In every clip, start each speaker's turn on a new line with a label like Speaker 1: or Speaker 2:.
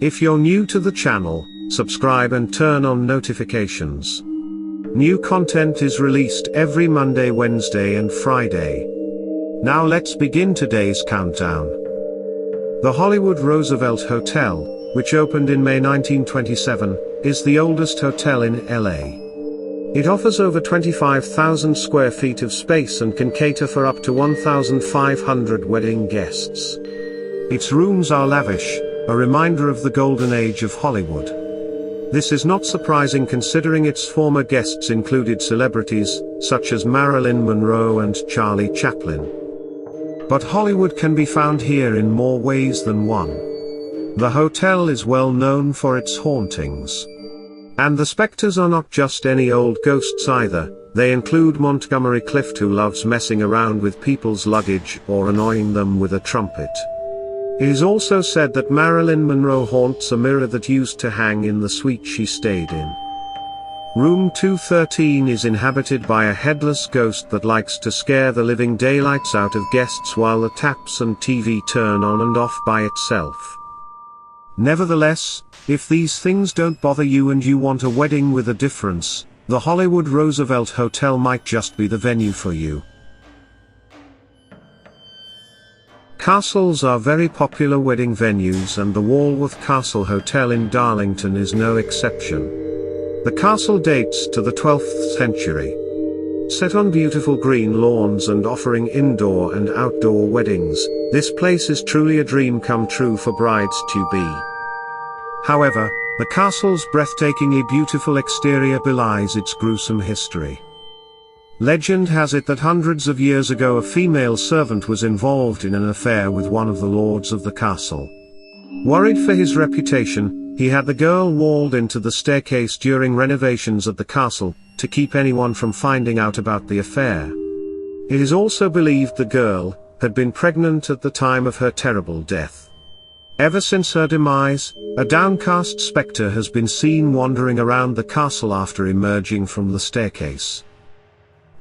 Speaker 1: If you're new to the channel, subscribe and turn on notifications. New content is released every Monday, Wednesday and Friday. Now let's begin today's countdown. The Hollywood Roosevelt Hotel, which opened in May 1927, is the oldest hotel in LA. It offers over 25,000 square feet of space and can cater for up to 1,500 wedding guests. Its rooms are lavish, a reminder of the golden age of Hollywood. This is not surprising considering its former guests included celebrities, such as Marilyn Monroe and Charlie Chaplin. But Hollywood can be found here in more ways than one. The hotel is well known for its hauntings. And the specters are not just any old ghosts either, they include Montgomery Clift, who loves messing around with people's luggage or annoying them with a trumpet. It is also said that Marilyn Monroe haunts a mirror that used to hang in the suite she stayed in. Room 213 is inhabited by a headless ghost that likes to scare the living daylights out of guests while the taps and TV turn on and off by itself. Nevertheless, if these things don't bother you and you want a wedding with a difference, the Hollywood Roosevelt Hotel might just be the venue for you. Castles are very popular wedding venues, and the Walworth Castle Hotel in Darlington is no exception. The castle dates to the 12th century. Set on beautiful green lawns and offering indoor and outdoor weddings, this place is truly a dream come true for brides-to-be. However, the castle's breathtakingly beautiful exterior belies its gruesome history. Legend has it that hundreds of years ago a female servant was involved in an affair with one of the lords of the castle. Worried for his reputation, he had the girl walled into the staircase during renovations at the castle, to keep anyone from finding out about the affair. It is also believed the girl had been pregnant at the time of her terrible death. Ever since her demise, a downcast spectre has been seen wandering around the castle after emerging from the staircase.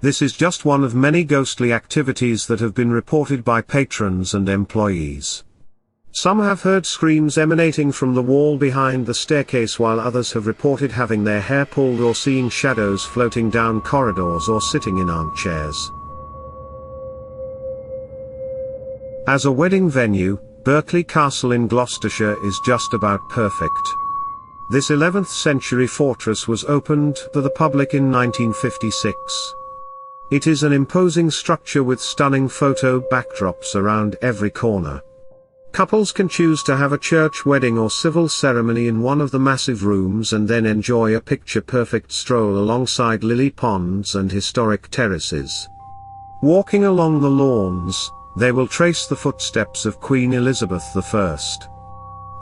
Speaker 1: This is just one of many ghostly activities that have been reported by patrons and employees. Some have heard screams emanating from the wall behind the staircase, while others have reported having their hair pulled or seeing shadows floating down corridors or sitting in armchairs. As a wedding venue, Berkeley Castle in Gloucestershire is just about perfect. This 11th century fortress was opened to the public in 1956. It is an imposing structure with stunning photo backdrops around every corner. Couples can choose to have a church wedding or civil ceremony in one of the massive rooms and then enjoy a picture-perfect stroll alongside lily ponds and historic terraces. Walking along the lawns, they will trace the footsteps of Queen Elizabeth I.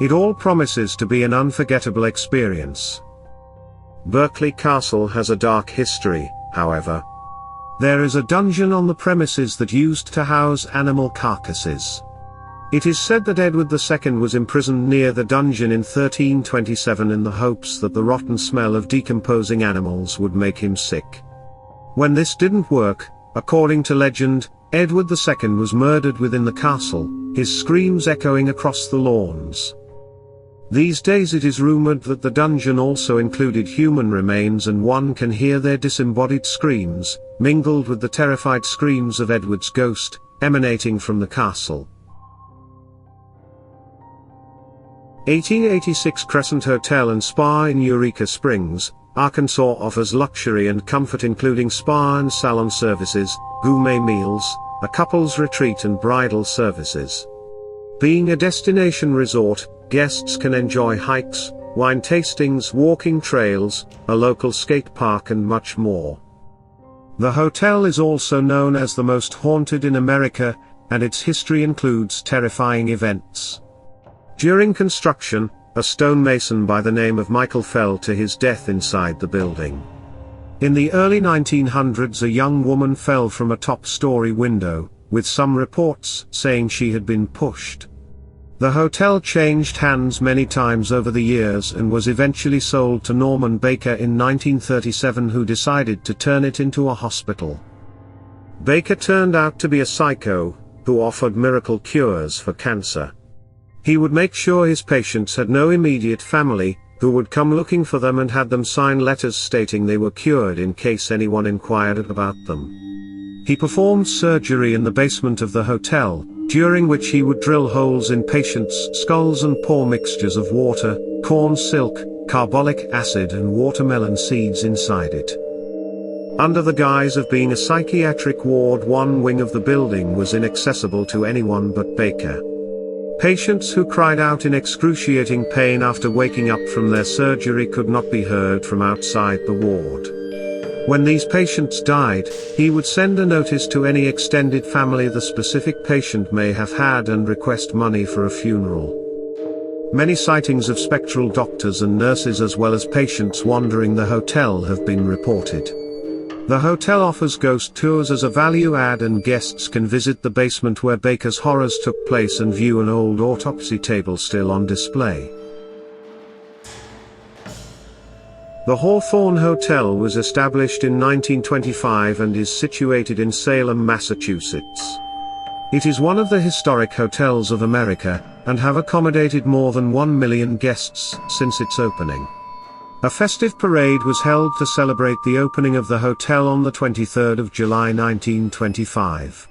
Speaker 1: It all promises to be an unforgettable experience. Berkeley Castle has a dark history, however. There is a dungeon on the premises that used to house animal carcasses. It is said that Edward II was imprisoned near the dungeon in 1327 in the hopes that the rotten smell of decomposing animals would make him sick. When this didn't work, according to legend, Edward II was murdered within the castle, his screams echoing across the lawns. These days it is rumored that the dungeon also included human remains, and one can hear their disembodied screams, mingled with the terrified screams of Edward's ghost, emanating from the castle. 1886 Crescent Hotel and Spa in Eureka Springs, Arkansas offers luxury and comfort, including spa and salon services, gourmet meals, a couple's retreat and bridal services. Being a destination resort, guests can enjoy hikes, wine tastings, walking trails, a local skate park and much more. The hotel is also known as the most haunted in America, and its history includes terrifying events. During construction, a stonemason by the name of Michael fell to his death inside the building. In the early 1900s, a young woman fell from a top-story window, with some reports saying she had been pushed. The hotel changed hands many times over the years and was eventually sold to Norman Baker in 1937, who decided to turn it into a hospital. Baker turned out to be a psycho, who offered miracle cures for cancer. He would make sure his patients had no immediate family, who would come looking for them, and had them sign letters stating they were cured in case anyone inquired about them. He performed surgery in the basement of the hotel, during which he would drill holes in patients' skulls and pour mixtures of water, corn silk, carbolic acid and watermelon seeds inside it. Under the guise of being a psychiatric ward, one wing of the building was inaccessible to anyone but Baker. Patients who cried out in excruciating pain after waking up from their surgery could not be heard from outside the ward. When these patients died, he would send a notice to any extended family the specific patient may have had and request money for a funeral. Many sightings of spectral doctors and nurses as well as patients wandering the hotel have been reported. The hotel offers ghost tours as a value add, and guests can visit the basement where Baker's horrors took place and view an old autopsy table still on display. The Hawthorne Hotel was established in 1925 and is situated in Salem, Massachusetts. It is one of the historic hotels of America, and have accommodated more than 1 million guests since its opening. A festive parade was held to celebrate the opening of the hotel on the 23rd of July 1925.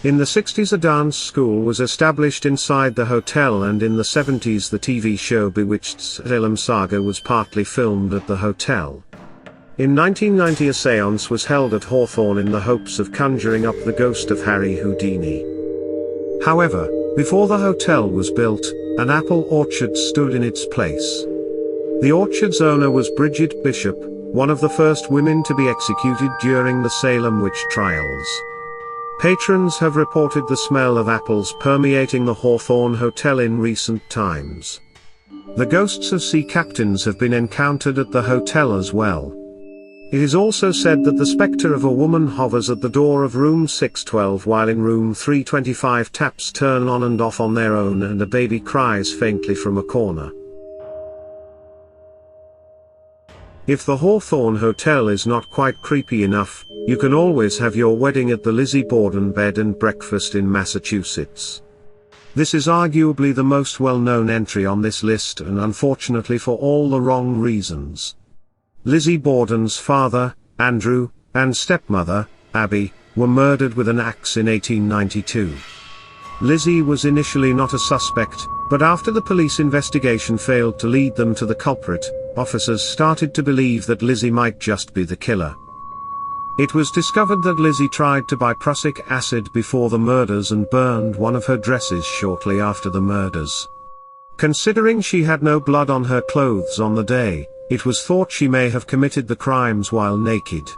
Speaker 1: In the 60s a dance school was established inside the hotel, and in the 70s the TV show Bewitched Salem Saga was partly filmed at the hotel. In 1990 a séance was held at Hawthorne in the hopes of conjuring up the ghost of Harry Houdini. However, before the hotel was built, an apple orchard stood in its place. The orchard's owner was Bridget Bishop, one of the first women to be executed during the Salem witch trials. Patrons have reported the smell of apples permeating the Hawthorne Hotel in recent times. The ghosts of sea captains have been encountered at the hotel as well. It is also said that the spectre of a woman hovers at the door of room 612 while in room 325 taps turn on and off on their own and a baby cries faintly from a corner. If the Hawthorne Hotel is not quite creepy enough, you can always have your wedding at the Lizzie Borden Bed and Breakfast in Massachusetts. This is arguably the most well-known entry on this list, and unfortunately for all the wrong reasons. Lizzie Borden's father, Andrew, and stepmother, Abby, were murdered with an axe in 1892. Lizzie was initially not a suspect, but after the police investigation failed to lead them to the culprit, officers started to believe that Lizzie might just be the killer. It was discovered that Lizzie tried to buy prussic acid before the murders and burned one of her dresses shortly after the murders. Considering she had no blood on her clothes on the day, it was thought she may have committed the crimes while naked.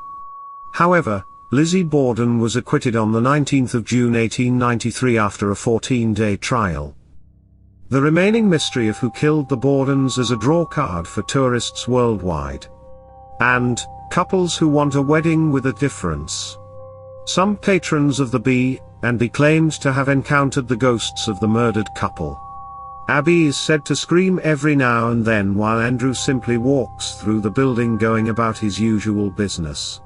Speaker 1: However, Lizzie Borden was acquitted on the 19th of June 1893 after a 14-day trial. The remaining mystery of who killed the Bordens is a draw card for tourists worldwide. And couples who want a wedding with a difference. Some patrons of the B&B claimed to have encountered the ghosts of the murdered couple. Abby is said to scream every now and then while Andrew simply walks through the building going about his usual business.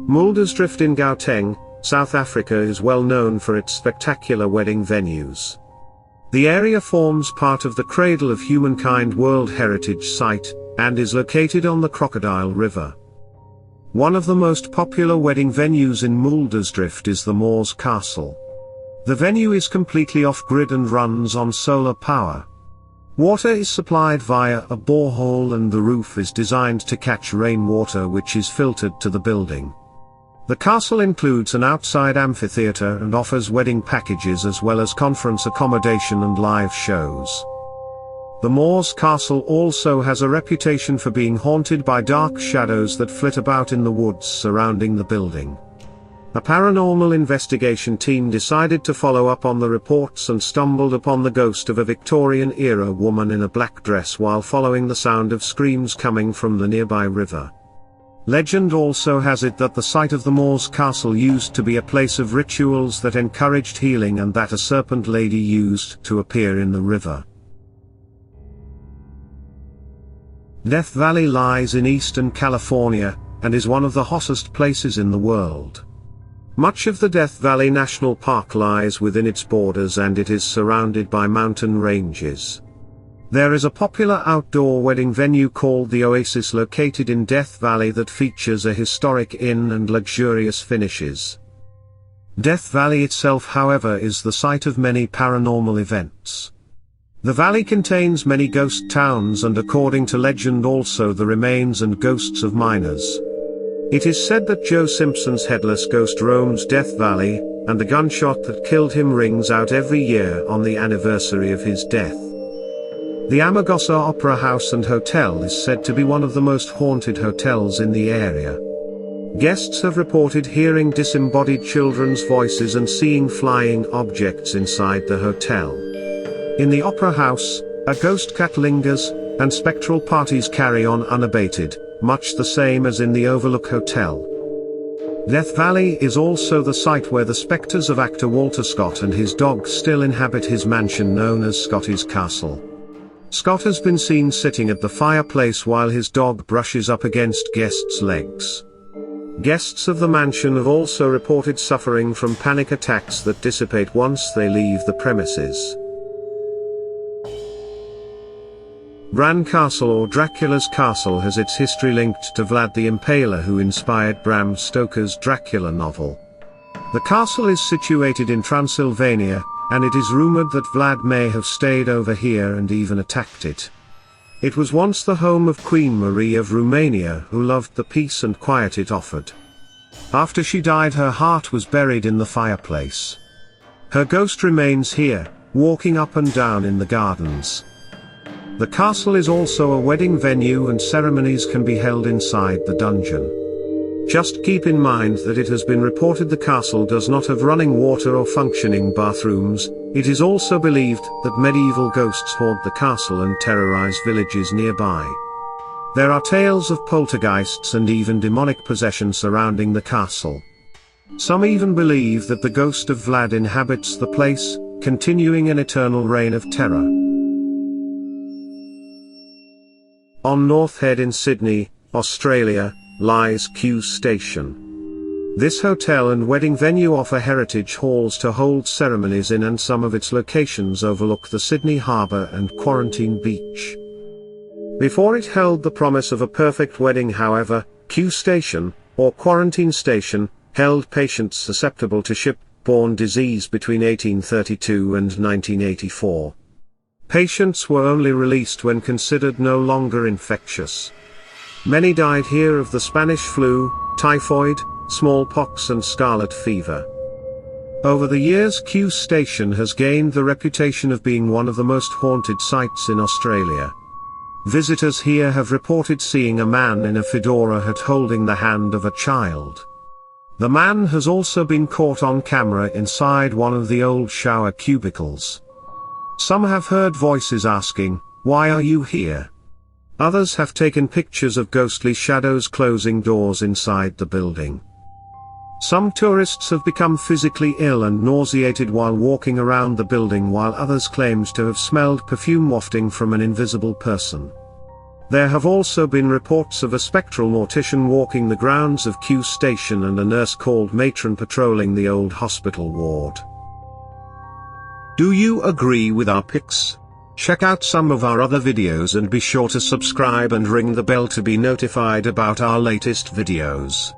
Speaker 1: Muldersdrift in Gauteng, South Africa is well known for its spectacular wedding venues. The area forms part of the Cradle of Humankind World Heritage Site, and is located on the Crocodile River. One of the most popular wedding venues in Muldersdrift is the Moors Castle. The venue is completely off-grid and runs on solar power. Water is supplied via a borehole and the roof is designed to catch rainwater which is filtered to the building. The castle includes an outside amphitheater and offers wedding packages as well as conference accommodation and live shows. The Moors Castle also has a reputation for being haunted by dark shadows that flit about in the woods surrounding the building. A paranormal investigation team decided to follow up on the reports and stumbled upon the ghost of a Victorian-era woman in a black dress while following the sound of screams coming from the nearby river. Legend also has it that the site of the Moors Castle used to be a place of rituals that encouraged healing and that a serpent lady used to appear in the river. Death Valley lies in eastern California, and is one of the hottest places in the world. Much of the Death Valley National Park lies within its borders and it is surrounded by mountain ranges. There is a popular outdoor wedding venue called the Oasis located in Death Valley that features a historic inn and luxurious finishes. Death Valley itself, however, is the site of many paranormal events. The valley contains many ghost towns and, according to legend, also the remains and ghosts of miners. It is said that Joe Simpson's headless ghost roams Death Valley, and the gunshot that killed him rings out every year on the anniversary of his death. The Amargosa Opera House and Hotel is said to be one of the most haunted hotels in the area. Guests have reported hearing disembodied children's voices and seeing flying objects inside the hotel. In the Opera House, a ghost cat lingers, and spectral parties carry on unabated, much the same as in the Overlook Hotel. Death Valley is also the site where the specters of actor Walter Scott and his dog still inhabit his mansion known as Scotty's Castle. Scott has been seen sitting at the fireplace while his dog brushes up against guests' legs. Guests of the mansion have also reported suffering from panic attacks that dissipate once they leave the premises. Bran Castle, or Dracula's Castle, has its history linked to Vlad the Impaler, who inspired Bram Stoker's Dracula novel. The castle is situated in Transylvania, and it is rumored that Vlad may have stayed over here and even attacked it. It was once the home of Queen Marie of Romania, who loved the peace and quiet it offered. After she died, her heart was buried in the fireplace. Her ghost remains here, walking up and down in the gardens. The castle is also a wedding venue and ceremonies can be held inside the dungeon. Just keep in mind that it has been reported the castle does not have running water or functioning bathrooms. It is also believed that medieval ghosts haunt the castle and terrorize villages nearby. There are tales of poltergeists and even demonic possession surrounding the castle. Some even believe that the ghost of Vlad inhabits the place, continuing an eternal reign of terror. On North Head in Sydney, Australia, lies Kew Station. This hotel and wedding venue offer heritage halls to hold ceremonies in, and some of its locations overlook the Sydney Harbour and Quarantine Beach. Before it held the promise of a perfect wedding, however, Kew Station, or Quarantine Station, held patients susceptible to ship-borne disease between 1832 and 1984. Patients were only released when considered no longer infectious. Many died here of the Spanish flu, typhoid, smallpox and scarlet fever. Over the years, Kew Station has gained the reputation of being one of the most haunted sites in Australia. Visitors here have reported seeing a man in a fedora hat holding the hand of a child. The man has also been caught on camera inside one of the old shower cubicles. Some have heard voices asking, "Why are you here?" Others have taken pictures of ghostly shadows closing doors inside the building. Some tourists have become physically ill and nauseated while walking around the building, while others claimed to have smelled perfume wafting from an invisible person. There have also been reports of a spectral mortician walking the grounds of Kew Station and a nurse called Matron patrolling the old hospital ward. Do you agree with our picks? Check out some of our other videos and be sure to subscribe and ring the bell to be notified about our latest videos.